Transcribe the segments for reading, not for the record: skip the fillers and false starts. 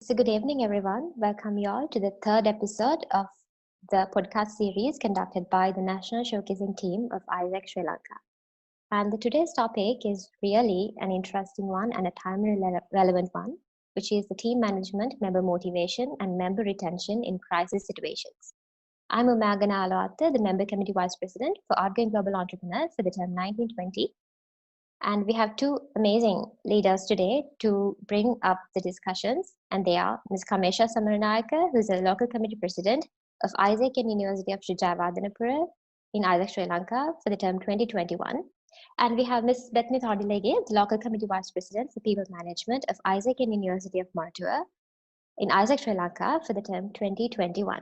So good evening, everyone. Welcome you all to the third episode of the podcast series conducted by the National Showcasing Team of AIESEC Sri Lanka. And today's topic is really an interesting one and a timely relevant one, which is the team management, member motivation, and member retention in crisis situations. I'm Umayangana Alawatte, the Member Committee Vice President for Outgoing Global Entrepreneurs for the term 1920. And we have two amazing leaders today to bring up the discussions. And they are Ms. Kamesha Samaranayake, who is a local committee president of AIESEC and University of Sri Jayewardenepura in AIESEC Sri Lanka for the term 2021. And we have Ms. Bethmi Thondilege, the local committee vice president for people management of AIESEC and University of Moratuwa in AIESEC Sri Lanka for the term 2021.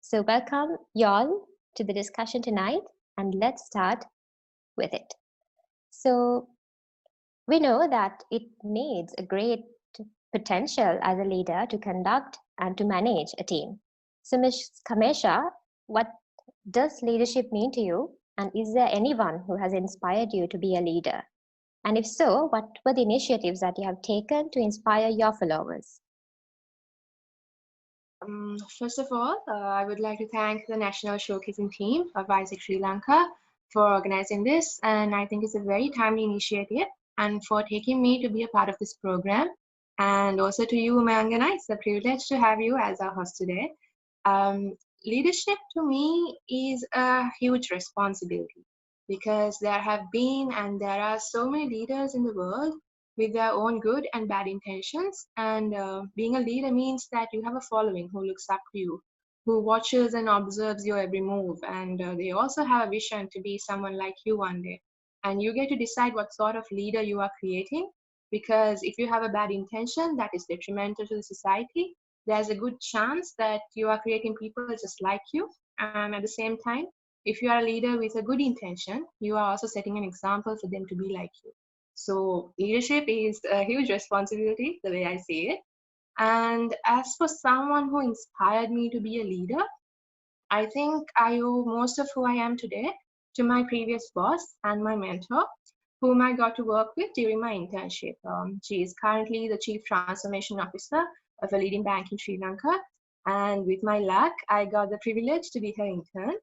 So welcome y'all to the discussion tonight, and let's start with it. So we know that it needs a great potential as a leader to conduct and to manage a team. So Ms. Kamesha, what does leadership mean to you? And is there anyone who has inspired you to be a leader? And if so, what were the initiatives that you have taken to inspire your followers? First of all, I would like to thank the National Showcasing Team of AIESEC Sri Lanka for organizing this, and I think it's a very timely initiative, and for taking me to be a part of this program. And also to you, Umayangana, it's a privilege to have you as our host today. Leadership to me is a huge responsibility, because there have been and there are so many leaders in the world with their own good and bad intentions, and being a leader means that you have a following who looks up to you, who watches and observes your every move, and they also have a vision to be someone like you one day. And you get to decide what sort of leader you are creating, because if you have a bad intention that is detrimental to the society, there's a good chance that you are creating people just like you. And at the same time, if you are a leader with a good intention, you are also setting an example for them to be like you. So leadership is a huge responsibility, the way I see it. And as for someone who inspired me to be a leader, I think I owe most of who I am today to my previous boss and my mentor, whom I got to work with during my internship. She is currently the Chief Transformation Officer of a leading bank in Sri Lanka. And with my luck, I got the privilege to be her intern.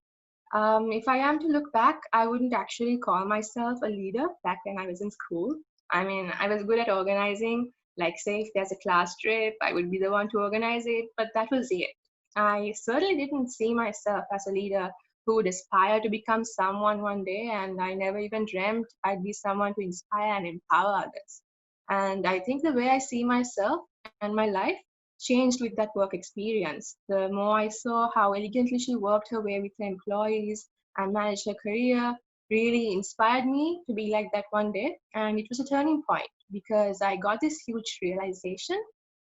If I am to look back, I wouldn't actually call myself a leader back when I was in school. I mean, I was good at organizing, like say if there's a class trip, I would be the one to organize it, but that was it. I certainly didn't see myself as a leader who would aspire to become someone one day, and I never even dreamt I'd be someone to inspire and empower others. And I think the way I see myself and my life changed with that work experience. The more I saw how elegantly she worked her way with her employees and managed her career, really inspired me to be like that one day. And it was a turning point, because I got this huge realization,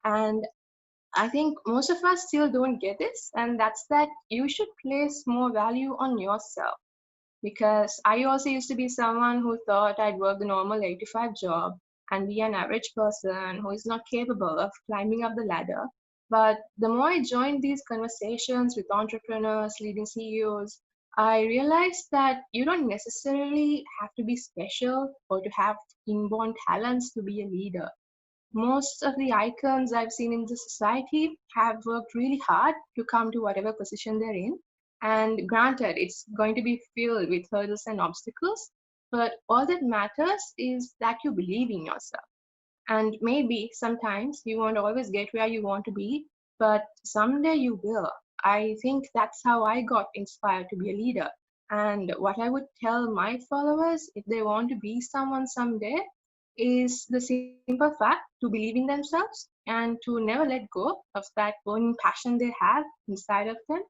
and I think most of us still don't get this, and that's that you should place more value on yourself. Because I also used to be someone who thought I'd work the normal 8 to 5 job and be an average person who is not capable of climbing up the ladder. But the more I joined these conversations with entrepreneurs, leading CEOs, I realized that you don't necessarily have to be special or to have inborn talents to be a leader. Most of the icons I've seen in the society have worked really hard to come to whatever position they're in. And granted, it's going to be filled with hurdles and obstacles, but all that matters is that you believe in yourself. And maybe sometimes you won't always get where you want to be, but someday you will. I think that's how I got inspired to be a leader. And what I would tell my followers, if they want to be someone someday, is the simple fact to believe in themselves and to never let go of that burning passion they have inside of them.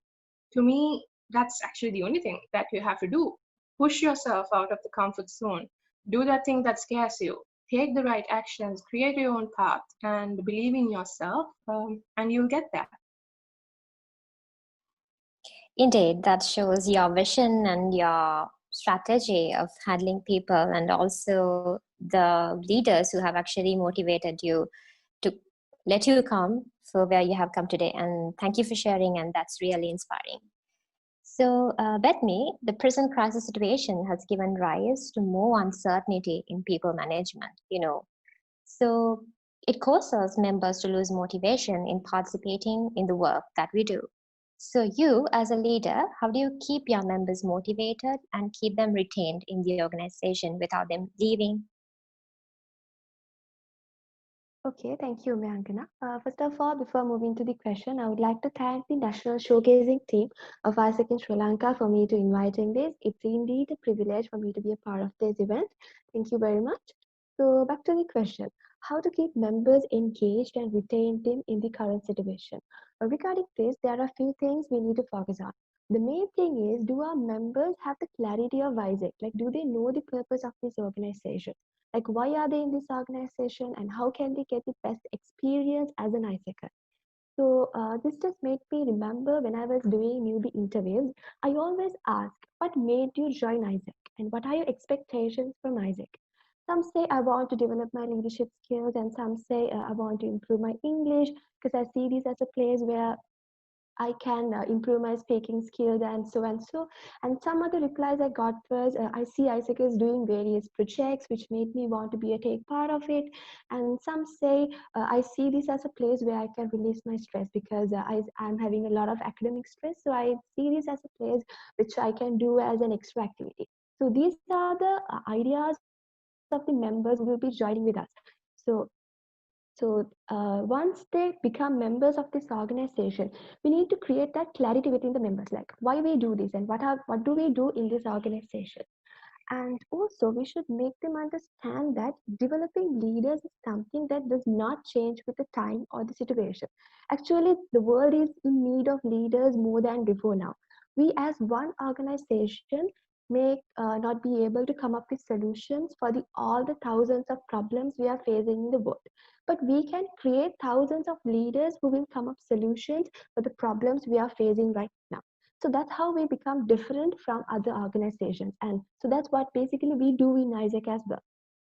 To me, that's actually the only thing that you have to do. Push yourself out of the comfort zone. Do that thing that scares you. Take the right actions, create your own path, and believe in yourself, and you'll get there. Indeed, that shows your vision and your strategy of handling people, and also the leaders who have actually motivated you to let you come for where you have come today. And thank you for sharing, and that's really inspiring. So, Bethmi, the present crisis situation has given rise to more uncertainty in people management, So, It causes members to lose motivation in participating in the work that we do. So you, as a leader, how do you keep your members motivated and keep them retained in the organization without them leaving? Okay, thank you, Umayangana. First of all, before moving to the question, I would like to thank the National Showcasing team of AIESEC in Sri Lanka for me to inviting this. It's indeed a privilege for me to be a part of this event. Thank you very much. So back to the question, how to keep members engaged and retain them in the current situation. Regarding this, there are a few things we need to focus on. The main thing is, do our members have the clarity of AIESEC? Like, do they know the purpose of this organization? Like, why are they in this organization and how can they get the best experience as an AIESECer? So this just made me remember when I was doing newbie interviews, I always ask, what made you join AIESEC and what are your expectations from AIESEC? Some say I want to develop my leadership skills, and some say I want to improve my English because I see this as a place where I can improve my speaking skills and so and so. And some other replies I got was, I see AIESEC is doing various projects which made me want to be a take part of it. And some say, I see this as a place where I can release my stress because I'm having a lot of academic stress. So I see this as a place which I can do as an extra activity. So these are the ideas of the members who will be joining with us. So once they become members of this organization, we need to create that clarity within the members, like why we do this and what do we do in this organization. And also, we should make them understand that developing leaders is something that does not change with the time or the situation. Actually, the world is in need of leaders more than before now. We, as one organization, may not be able to come up with solutions for all the thousands of problems we are facing in the world. But we can create thousands of leaders who will come up solutions for the problems we are facing right now. So that's how we become different from other organizations. And so that's what basically we do in AIESEC as well.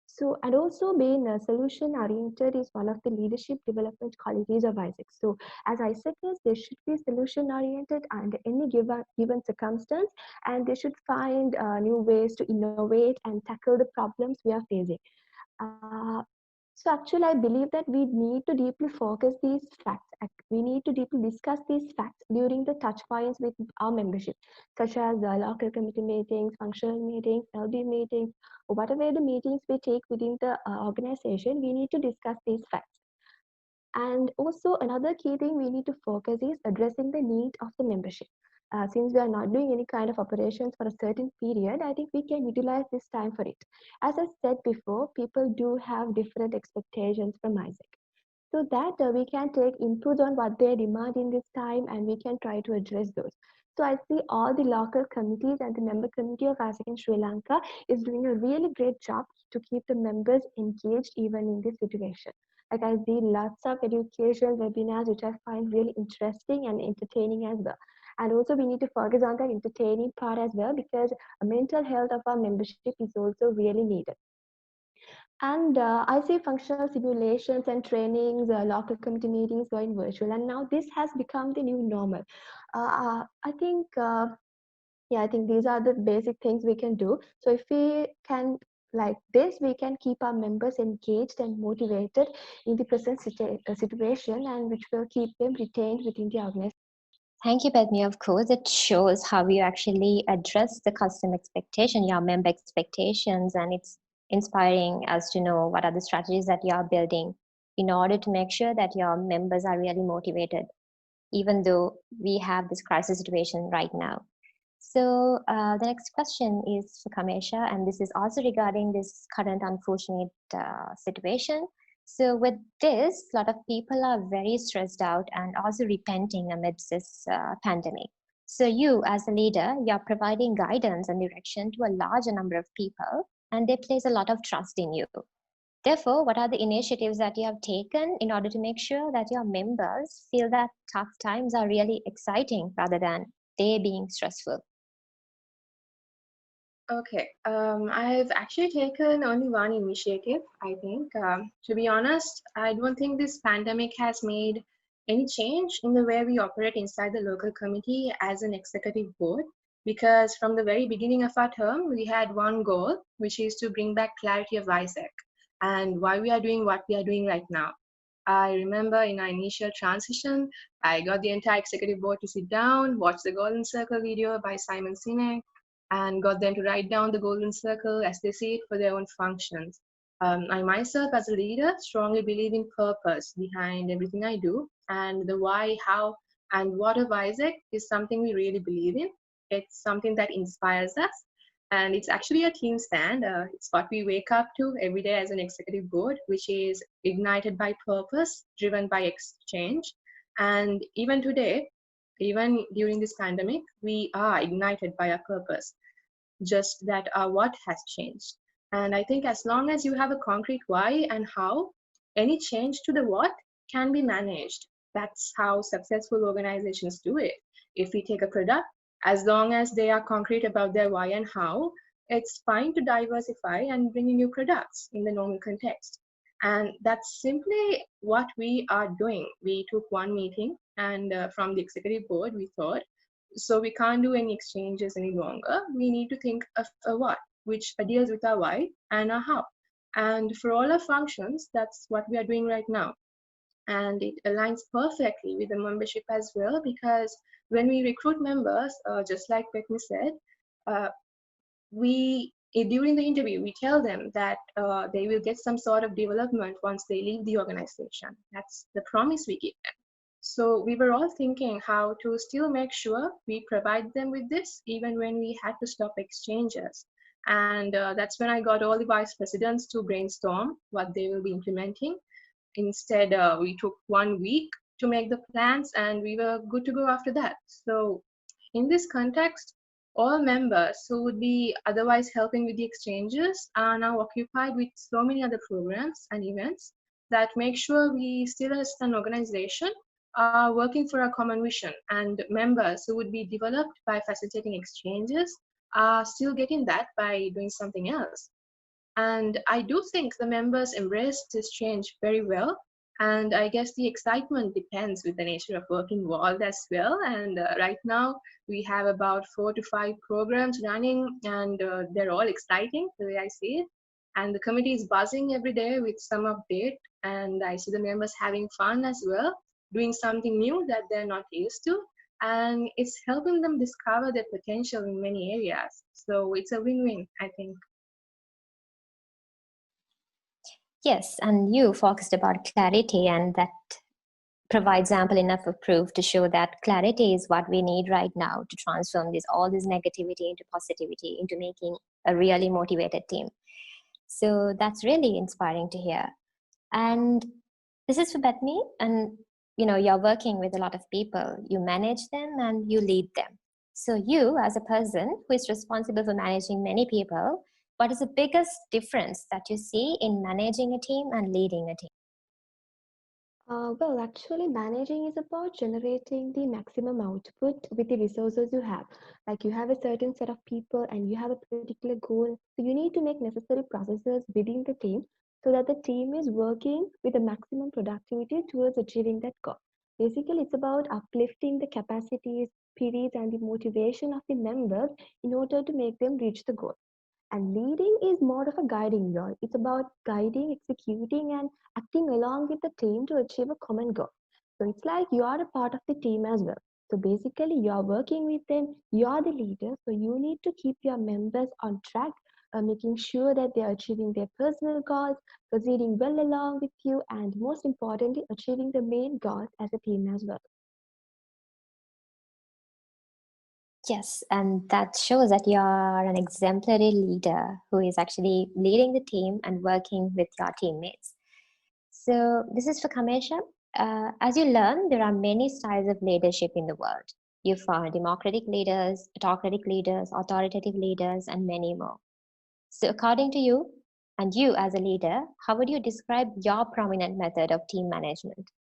So, and also being solution oriented is one of the leadership development qualities of AIESEC. So as AIESECers, they should be solution oriented under any given circumstance, and they should find new ways to innovate and tackle the problems we are facing. Uh, so actually, I believe that we need to deeply focus these facts. We need to deeply discuss these facts during the touch points with our membership, such as local committee meetings, functional meetings, LB meetings, or whatever the meetings we take within the organization. We need to discuss these facts. And also another key thing we need to focus is addressing the need of the membership. Since we are not doing any kind of operations for a certain period, I think we can utilize this time for it. As I said before, people do have different expectations from AIESEC. So that we can take input on what they demand in this time and we can try to address those. So I see all the local committees and the member committee of AIESEC in Sri Lanka is doing a really great job to keep the members engaged even in this situation. Like I see lots of educational webinars which I find really interesting and entertaining as well. And also we need to focus on that entertaining part as well because mental health of our membership is also really needed. And I see functional simulations and trainings, local committee meetings going virtual. And now this has become the new normal. I think, yeah, I think these are the basic things we can do. So if we can like this, we can keep our members engaged and motivated in the present situation and which will keep them retained within the organization. Thank you, Bethmi. Of course, it shows how you actually address the customer expectation, your member expectations, and it's inspiring us to know what are the strategies that you are building in order to make sure that your members are really motivated, even though we have this crisis situation right now. So the next question is for Kamesha, and this is also regarding this current unfortunate situation. So with this, a lot of people are very stressed out and also repenting amidst this pandemic. So you, as a leader, you're providing guidance and direction to a larger number of people, and they place a lot of trust in you. Therefore, what are the initiatives that you have taken in order to make sure that your members feel that tough times are really exciting rather than they being stressful? Okay, I've actually taken only one initiative, I think. To be honest, I don't think this pandemic has made any change in the way we operate inside the local committee as an executive board, because from the very beginning of our term, we had one goal, which is to bring back clarity of AIESEC and why we are doing what we are doing right now. I remember in our initial transition, I got the entire executive board to sit down, watch the Golden Circle video by Simon Sinek, and got them to write down the Golden Circle as they see it for their own functions. I myself, as a leader, strongly believe in purpose behind everything I do, and the why, how, and what of AIESEC is something we really believe in. It's something that inspires us, and it's actually a team stand. It's what we wake up to every day as an executive board, which is ignited by purpose, driven by exchange. And even today, even during this pandemic, we are ignited by our purpose, just that our what has changed. And I think as long as you have a concrete why and how, any change to the what can be managed. That's how successful organizations do it. If we take a product, as long as they are concrete about their why and how, it's fine to diversify and bring in new products in the normal context. And that's simply what we are doing. We took one meeting, and from the executive board, we thought, so we can't do any exchanges any longer. We need to think of a what, which deals with our why and our how. And for all our functions, that's what we are doing right now. And it aligns perfectly with the membership as well, because when we recruit members, just like Bethmi said, during the interview, we tell them that they will get some sort of development once they leave the organization. That's the promise we give them. So we were all thinking how to still make sure we provide them with this, even when we had to stop exchanges. And that's when I got all the vice presidents to brainstorm what they will be implementing. Instead, we took 1 week to make the plans, and we were good to go after that. So in this context, all members who would be otherwise helping with the exchanges are now occupied with so many other programs and events that make sure we still, as an organization, are working for a common vision. And members who would be developed by facilitating exchanges are still getting that by doing something else. And I do think the members embrace this change very well. And I guess the excitement depends with the nature of work involved as well. And right now, we have about 4 to 5 programs running, and they're all exciting the way I see it. And the committee is buzzing every day with some update. And I see the members having fun as well, doing something new that they're not used to. And it's helping them discover their potential in many areas. So it's a win-win, I think. Yes, and you focused about clarity, and that provides ample enough of proof to show that clarity is what we need right now to transform all this negativity into positivity, into making a really motivated team. So that's really inspiring to hear. And this is for Bethmi, and you're working with a lot of people. You manage them and you lead them. So you, as a person who is responsible for managing many people, what is the biggest difference that you see in managing a team and leading a team? Well, actually, managing is about generating the maximum output with the resources you have. Like you have a certain set of people and you have a particular goal. So you need to make necessary processes within the team so that the team is working with the maximum productivity towards achieving that goal. Basically, it's about uplifting the capacities, spirits, and the motivation of the members in order to make them reach the goal. And leading is more of a guiding role. It's about guiding, executing, and acting along with the team to achieve a common goal. So it's like you are a part of the team as well. So basically, you are working with them, you are the leader. So you need to keep your members on track, making sure that they are achieving their personal goals, proceeding well along with you, and most importantly, achieving the main goals as a team as well. Yes, and that shows that you are an exemplary leader who is actually leading the team and working with your teammates. So this is for Kamesha. As you learn, there are many styles of leadership in the world. You find democratic leaders, autocratic leaders, authoritative leaders, and many more. So according to you, and you as a leader, how would you describe your prominent method of team management?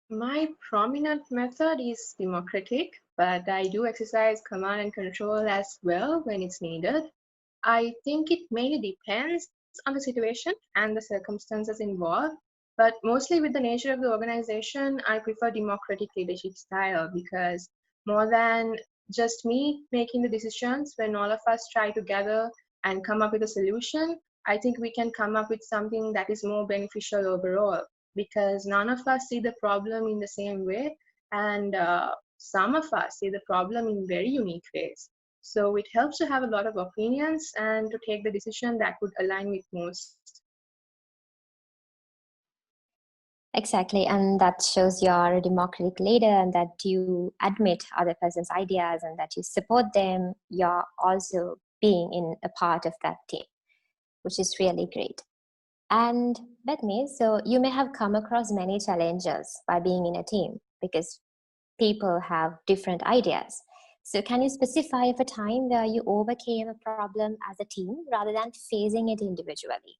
My prominent method is democratic, but I do exercise command and control as well when it's needed. I think it mainly depends on the situation and the circumstances involved, but mostly with the nature of the organization, I prefer democratic leadership style, because more than just me making the decisions, when all of us try together and come up with a solution, I think we can come up with something that is more beneficial overall, because none of us see the problem in the same way, and some of us see the problem in very unique ways. So it helps to have a lot of opinions and to take the decision that would align with most. Exactly, and that shows you're a democratic leader and that you admit other person's ideas and that you support them. You're also being in a part of that team, which is really great. And Bethmi, so you may have come across many challenges by being in a team because people have different ideas. So can you specify of a time where you overcame a problem as a team rather than facing it individually?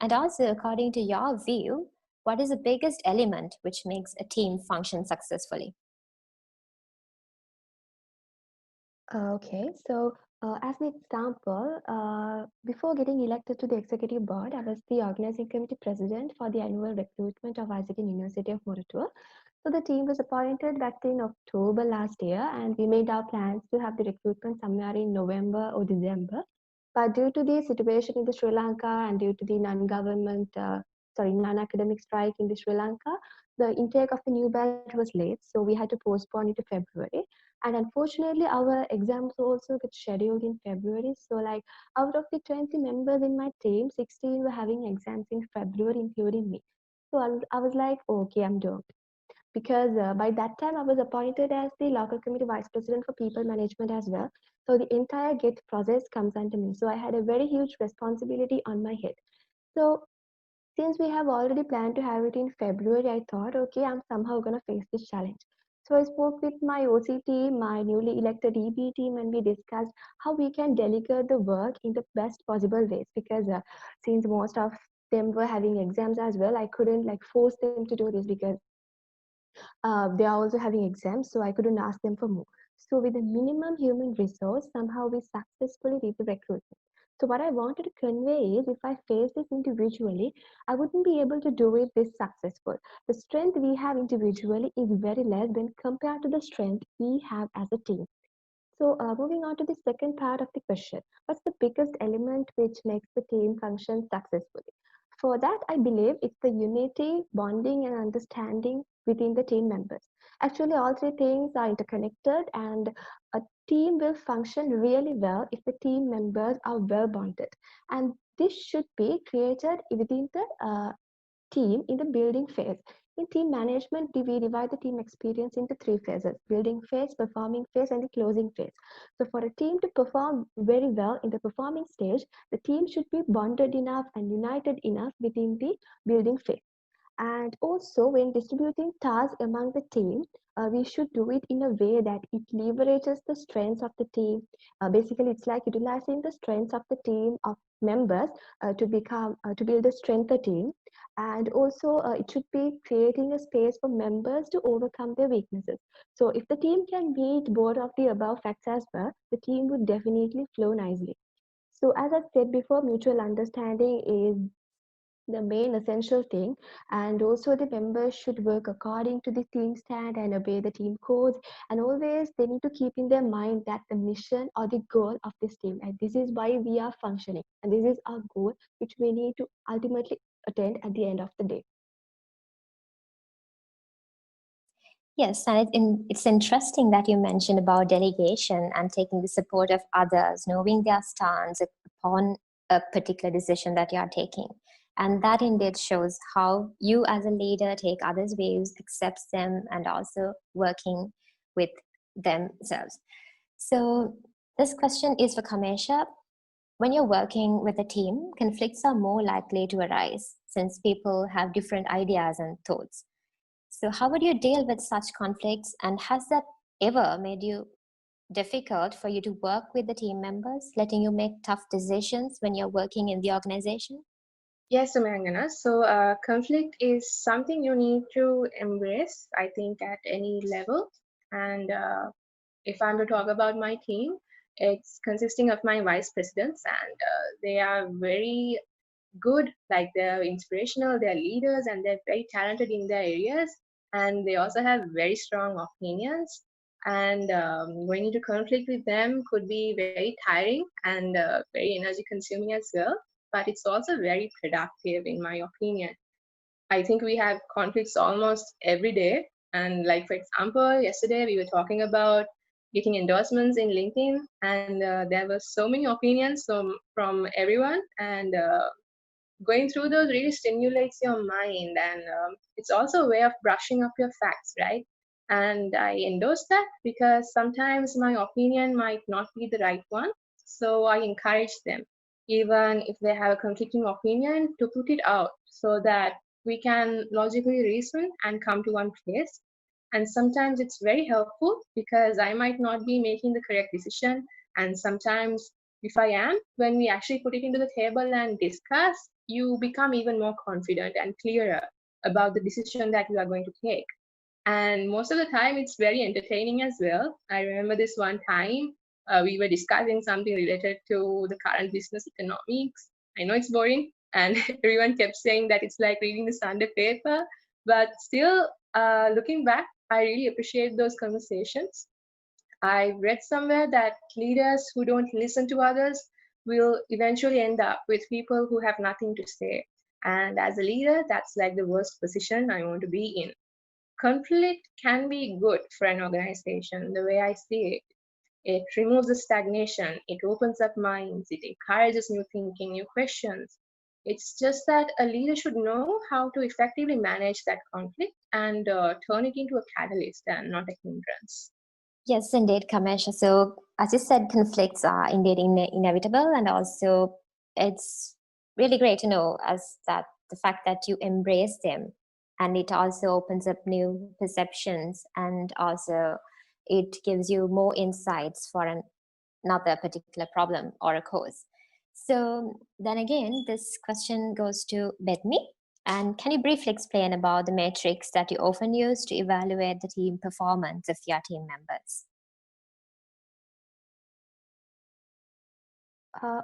And also, according to your view, what is the biggest element which makes a team function successfully? Okay, so as an example, before getting elected to the executive board, I was the organizing committee president for the annual recruitment of AIESEC in University of Moratuwa. So the team was appointed back in October last year, and we made our plans to have the recruitment somewhere in November or December. But due to the situation in the Sri Lanka and due to the non-academic strike in the Sri Lanka, the intake of the new batch was late, so we had to postpone it to February. And unfortunately, our exams also get scheduled in February. So, like, out of the 20 members in my team, 16 were having exams in February, including me. So I was like, okay, I'm doomed. Because by that time, I was appointed as the local committee vice president for people management as well. So the entire GET process comes under me. So I had a very huge responsibility on my head. So since we have already planned to have it in February, I thought, okay, I'm somehow going to face this challenge. So I spoke with my OC team, my newly elected EB team, and we discussed how we can delegate the work in the best possible ways. Because since most of them were having exams as well, I couldn't like force them to do this because they are also having exams, so I couldn't ask them for more. So with a minimum human resource, somehow we successfully did the recruitment. So what I wanted to convey is if I face this individually, I wouldn't be able to do it this successful. The strength we have individually is very less when compared to the strength we have as a team. So moving on to the second part of the question, what's the biggest element which makes the team function successfully? For that, I believe it's the unity, bonding, and understanding within the team members. Actually, all three things are interconnected, and a team will function really well if the team members are well bonded. And this should be created within the team in the building phase. In team management, we divide the team experience into three phases: building phase, performing phase, and the closing phase. So, for a team to perform very well in the performing stage, the team should be bonded enough and united enough within the building phase. And also, when distributing tasks among the team, we should do it in a way that it leverages the strengths of the team. Basically, it's like utilizing the strengths of the team of members to build a strengthened team. And also, it should be creating a space for members to overcome their weaknesses. So, if the team can meet both of the above facts as well, the team would definitely flow nicely. So, as I said before, mutual understanding is the main essential thing, and also the members should work according to the team stand and obey the team codes, and always they need to keep in their mind that the mission or the goal of this team, and this is why we are functioning, and this is our goal which we need to ultimately attain at the end of the day. Yes, and it's interesting that you mentioned about delegation and taking the support of others, knowing their stance upon a particular decision that you are taking. And that indeed shows how you as a leader take others' views, accepts them, and also working with themselves. So this question is for Kamesha. When you're working with a team, conflicts are more likely to arise since people have different ideas and thoughts. So how would you deal with such conflicts, and has that ever made you difficult for you to work with the team members, letting you make tough decisions when you're working in the organization? Yes, Umayangana. So conflict is something you need to embrace, I think, at any level. And if I'm to talk about my team, it's consisting of my vice presidents, and they are very good. Like, they're inspirational, they're leaders, and they're very talented in their areas. And they also have very strong opinions. And going into conflict with them could be very tiring and very energy consuming as well. but it's also very productive in my opinion. I think we have conflicts almost every day. And like, for example, yesterday we were talking about getting endorsements in LinkedIn, and there were so many opinions from everyone. And going through those really stimulates your mind, and it's also a way of brushing up your facts, right? And I endorse that because sometimes my opinion might not be the right one, so I encourage them, even if they have a conflicting opinion, to put it out so that we can logically reason and come to one place. And sometimes it's very helpful because I might not be making the correct decision, and sometimes if I am, when we actually put it into the table and discuss, you become even more confident and clearer about the decision that you are going to take. And most of the time, it's very entertaining as well. I remember this one time we were discussing something related to the current business economics. I know it's boring, and everyone kept saying that it's like reading the Sunday paper. But still, looking back, I really appreciate those conversations. I read somewhere that leaders who don't listen to others will eventually end up with people who have nothing to say. And as a leader, that's like the worst position I want to be in. Conflict can be good for an organization, the way I see it. It removes the stagnation, it opens up minds, it encourages new thinking, new questions. It's just that a leader should know how to effectively manage that conflict and turn it into a catalyst and not a hindrance. Yes, indeed, Kamesha. So, as you said, conflicts are indeed inevitable, and also it's really great to know as that the fact that you embrace them, and it also opens up new perceptions, and also it gives you more insights for another particular problem or a cause. So then again, this question goes to Bethmi. And can you briefly explain about the metrics that you often use to evaluate the team performance of your team members?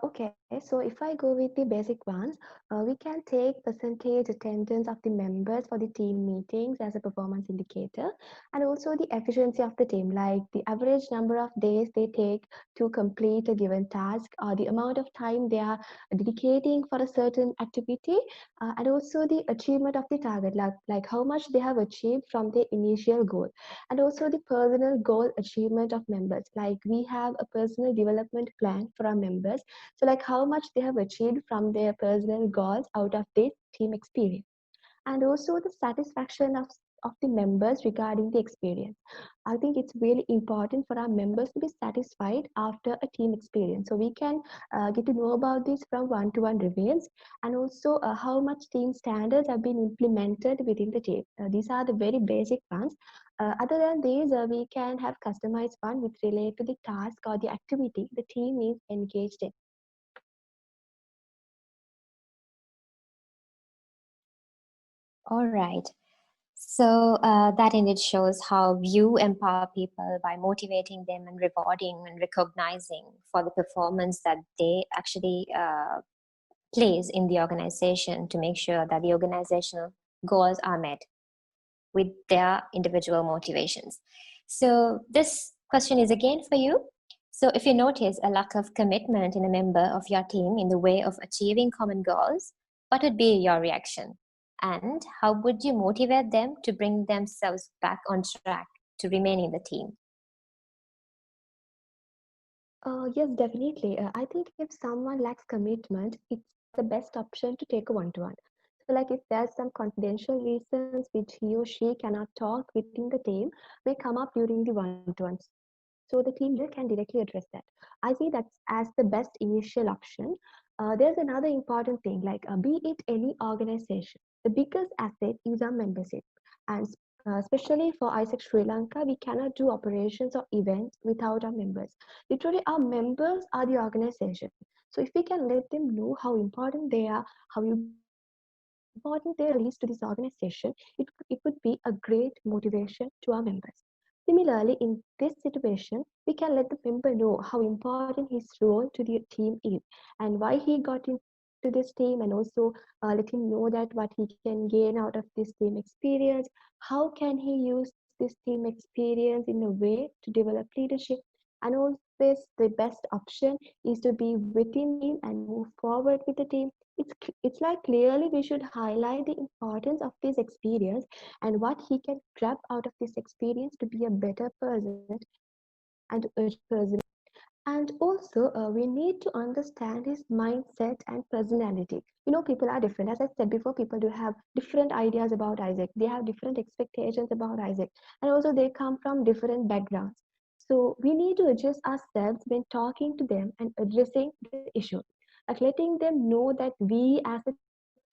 Okay, so if I go with the basic ones, we can take percentage attendance of the members for the team meetings as a performance indicator, and also the efficiency of the team, like the average number of days they take to complete a given task, or the amount of time they are dedicating for a certain activity, and also the achievement of the target, like how much they have achieved from the initial goal, and also the personal goal achievement of members, like we have a personal development plan for our members, so like how much they have achieved from their personal goals out of this team experience, and also the satisfaction of the members regarding the experience. I think it's really important for our members to be satisfied after a team experience. So we can get to know about this from one-to-one reviews, and also how much team standards have been implemented within the team. These are the very basic ones. Other than these, we can have customized one which relate to the task or the activity the team is engaged in. All right. So that indeed shows how you empower people by motivating them and rewarding and recognizing for the performance that they actually place in the organization to make sure that the organizational goals are met with their individual motivations. So this question is again for you. So if you notice a lack of commitment in a member of your team in the way of achieving common goals, what would be your reaction? And how would you motivate them to bring themselves back on track to remain in the team? Yes, definitely. I think if someone lacks commitment, it's the best option to take a one-to-one. So, like if there's some confidential reasons which he or she cannot talk within the team, may come up during the one-to-one. So the team leader can directly address that. I see that as the best initial option. There's another important thing, like be it any organization, the biggest asset is our membership. And especially for AIESEC Sri Lanka, we cannot do operations or events without our members. Literally, our members are the organization. So if we can let them know how important they are, how important their release to this organization, it would be a great motivation to our members. Similarly, in this situation, we can let the member know how important his role to the team is and why he got into this team, and also let him know that what he can gain out of this team experience, how can he use this team experience in a way to develop leadership. And always the best option is to be within the team and move forward with the team. It's like clearly we should highlight the importance of this experience and what he can grab out of this experience to be a better person and a person. And also, we need to understand his mindset and personality. People are different. As I said before, people do have different ideas about AIESEC. They have different expectations about AIESEC. And also, they come from different backgrounds. So, we need to adjust ourselves when talking to them and addressing the issue. Like letting them know that we as a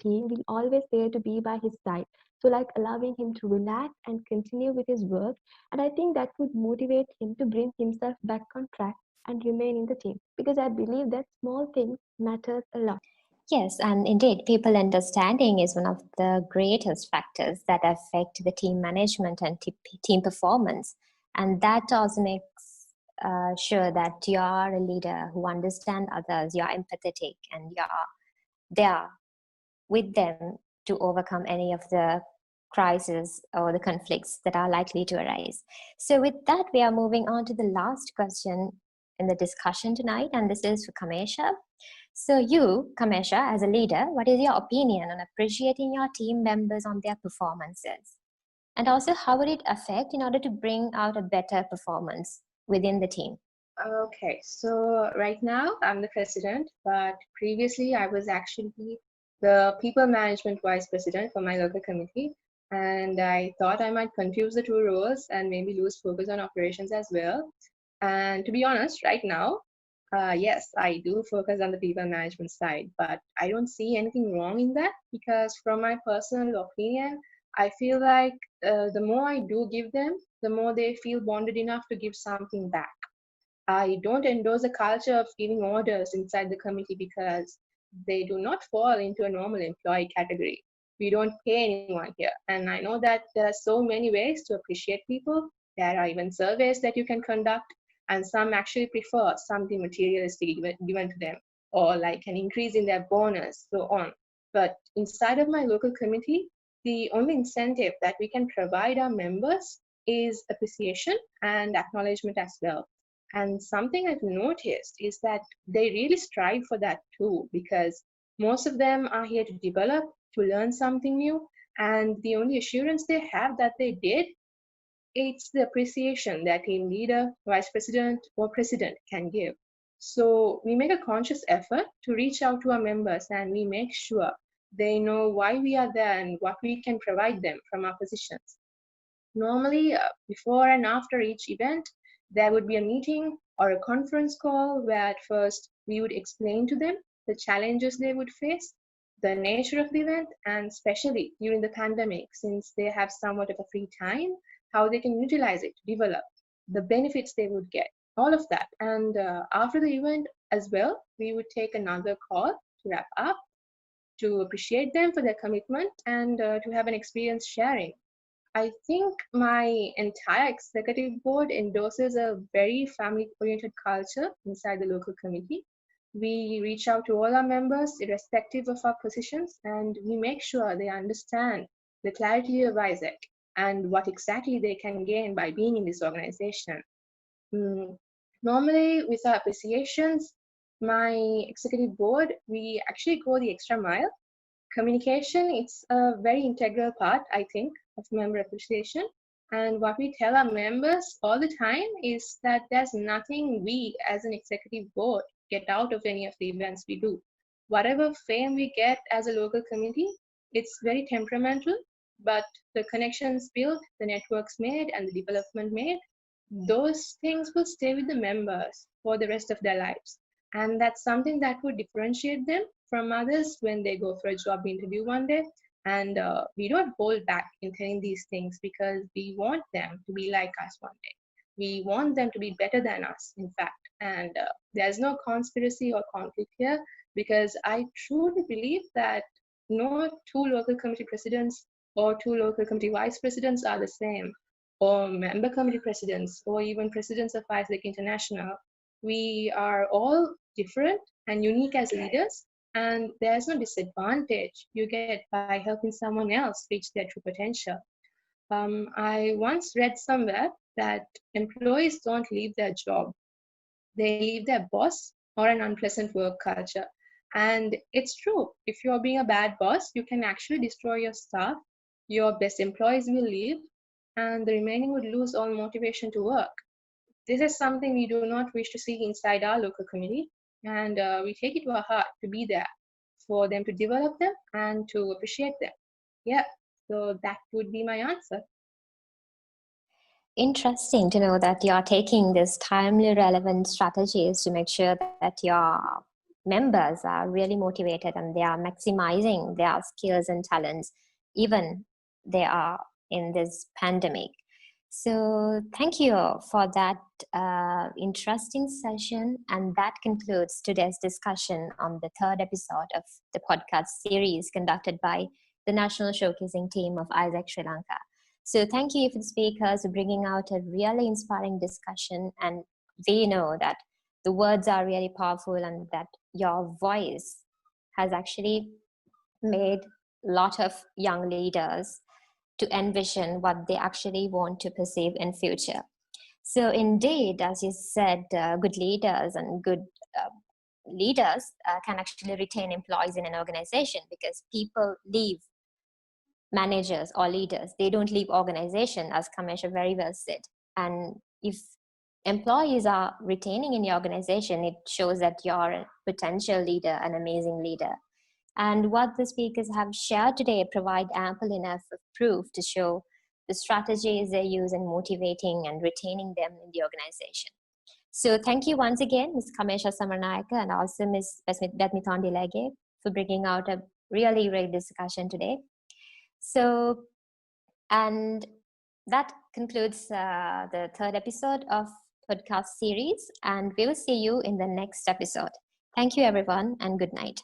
team will always there to be by his side. So, like allowing him to relax and continue with his work. And I think that would motivate him to bring himself back on track and remain in the team, because I believe that small things matters a lot. Yes, and indeed, people understanding is one of the greatest factors that affect the team management and team performance. And that also makes sure that you are a leader who understands others, you are empathetic, and you are there with them to overcome any of the crises or the conflicts that are likely to arise. So with that, we are moving on to the last question in the discussion tonight, and this is for Kamesha. So you, Kamesha, as a leader, what is your opinion on appreciating your team members on their performances? And also, how would it affect in order to bring out a better performance within the team? Okay, so right now I'm the president, but previously I was actually the people management vice president for my local committee. And I thought I might confuse the two roles and maybe lose focus on operations as well. And to be honest, right now, yes, I do focus on the people management side, but I don't see anything wrong in that because, from my personal opinion, I feel like the more I do give them, the more they feel bonded enough to give something back. I don't endorse a culture of giving orders inside the committee because they do not fall into a normal employee category. We don't pay anyone here. And I know that there are so many ways to appreciate people. There are even surveys that you can conduct, and some actually prefer something materialistic given to them, or like an increase in their bonus, so on. But inside of my local committee, the only incentive that we can provide our members is appreciation and acknowledgement as well. And something I've noticed is that they really strive for that too, because most of them are here to develop, to learn something new, and the only assurance they have that they did, it's the appreciation that team leader, vice president, or president can give. So we make a conscious effort to reach out to our members and we make sure they know why we are there and what we can provide them from our positions. Normally, before and after each event, there would be a meeting or a conference call where at first we would explain to them the challenges they would face, the nature of the event, and especially during the pandemic, since they have somewhat of a free time, how they can utilize it to develop, the benefits they would get, all of that. And after the event as well, we would take another call to wrap up, to appreciate them for their commitment, and to have an experience sharing. I think my entire executive board endorses a very family-oriented culture inside the local committee. We reach out to all our members, irrespective of our positions, and we make sure they understand the clarity of AIESEC and what exactly they can gain by being in this organization. Normally, with our appreciations, my executive board, we actually go the extra mile. Communication, it's a very integral part, I think, of member appreciation. And what we tell our members all the time is that there's nothing we as an executive board get out of any of the events we do. Whatever fame we get as a local committee, it's very temperamental, but the connections built, the networks made, and the development made, those things will stay with the members for the rest of their lives. And that's something that would differentiate them from others when they go for a job interview one day. And we don't hold back in telling these things because we want them to be like us one day. We want them to be better than us, in fact. And there's no conspiracy or conflict here because I truly believe that no two local committee presidents or two local committee vice presidents are the same, or member committee presidents, or even presidents of AIESEC International. We are all different and unique as leaders, and there's no disadvantage you get by helping someone else reach their true potential. I once read somewhere that employees don't leave their job, they leave their boss or an unpleasant work culture. And it's true, if you're being a bad boss, you can actually destroy your staff, your best employees will leave, and the remaining would lose all motivation to work. This is something we do not wish to see inside our local community, and we take it to our heart to be there for them to develop them and to appreciate them. Yeah, so that would be my answer. Interesting to know that you're taking these timely relevant strategies to make sure that your members are really motivated and they are maximizing their skills and talents, even they are in this pandemic. So thank you for that interesting session, and that concludes today's discussion on the third episode of the podcast series conducted by the National Showcasing Team of AIESEC Sri Lanka. So thank you for the speakers for bringing out a really inspiring discussion, and we know that the words are really powerful and that your voice has actually made a lot of young leaders to envision what they actually want to perceive in future. So indeed, as you said, good leaders and good leaders can actually retain employees in an organization, because people leave managers or leaders. They don't leave organization, as Kamesha very well said. And if employees are retaining in your organization, it shows that you're a potential leader, an amazing leader. And what the speakers have shared today provide ample enough of proof to show the strategies they use in motivating and retaining them in the organization. So thank you once again, Ms. Kamesha Samaranayake, and also Ms. Bethmi Thondilege, for bringing out a really great discussion today. So, and that concludes the third episode of podcast series, and we will see you in the next episode. Thank you, everyone, and good night.